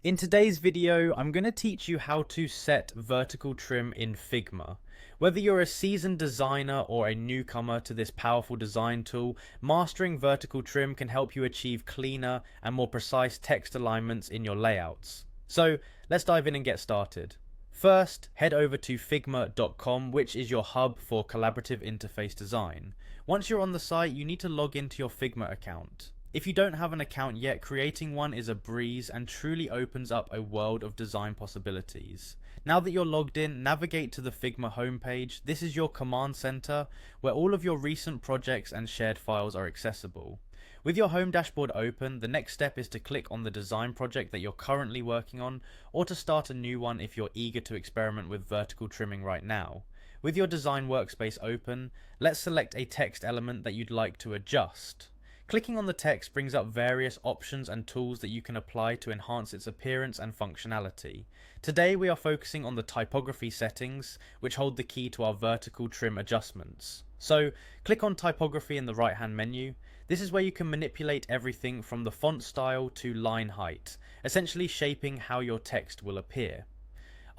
In today's video, I'm going to teach you how to set vertical trim in Figma. Whether you're a seasoned designer or a newcomer to this powerful design tool, mastering vertical trim can help you achieve cleaner and more precise text alignments in your layouts. So let's dive in and get started. First, head over to figma.com, which is your hub for collaborative interface design. Once you're on the site, you need to log into your Figma account. If you don't have an account yet, creating one is a breeze and truly opens up a world of design possibilities. Now that you're logged in, navigate to the Figma homepage. This is your command center where all of your recent projects and shared files are accessible. With your home dashboard open, the next step is to click on the design project that you're currently working on, or to start a new one if you're eager to experiment with vertical trimming right now. With your design workspace open, let's select a text element that you'd like to adjust. Clicking on the text brings up various options and tools that you can apply to enhance its appearance and functionality. Today we are focusing on the typography settings, which hold the key to our vertical trim adjustments. So click on typography in the right hand menu. This is where you can manipulate everything from the font style to line height, essentially shaping how your text will appear.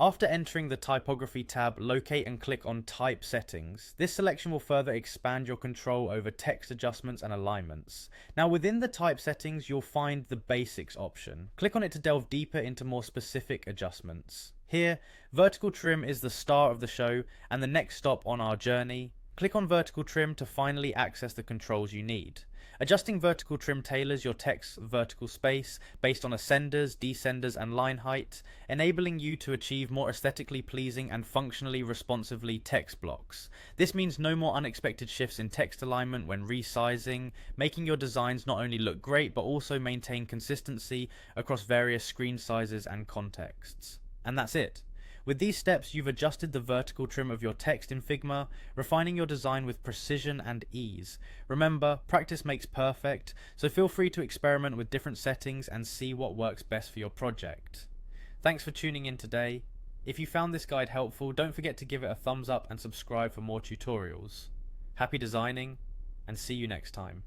After entering the typography tab, locate and click on type settings. This selection will further expand your control over text adjustments and alignments. Now within the type settings, you'll find the basics option. Click on it to delve deeper into more specific adjustments. Here, vertical trim is the star of the show and the next stop on our journey. Click on vertical trim to finally access the controls you need. Adjusting vertical trim tailors your text's vertical space based on ascenders, descenders, and line height, enabling you to achieve more aesthetically pleasing and functionally responsively text blocks. This means no more unexpected shifts in text alignment when resizing, making your designs not only look great but also maintain consistency across various screen sizes and contexts. And that's it. With these steps, you've adjusted the vertical trim of your text in Figma, refining your design with precision and ease. Remember, practice makes perfect, so feel free to experiment with different settings and see what works best for your project. Thanks for tuning in today. If you found this guide helpful, don't forget to give it a thumbs up and subscribe for more tutorials. Happy designing, and see you next time.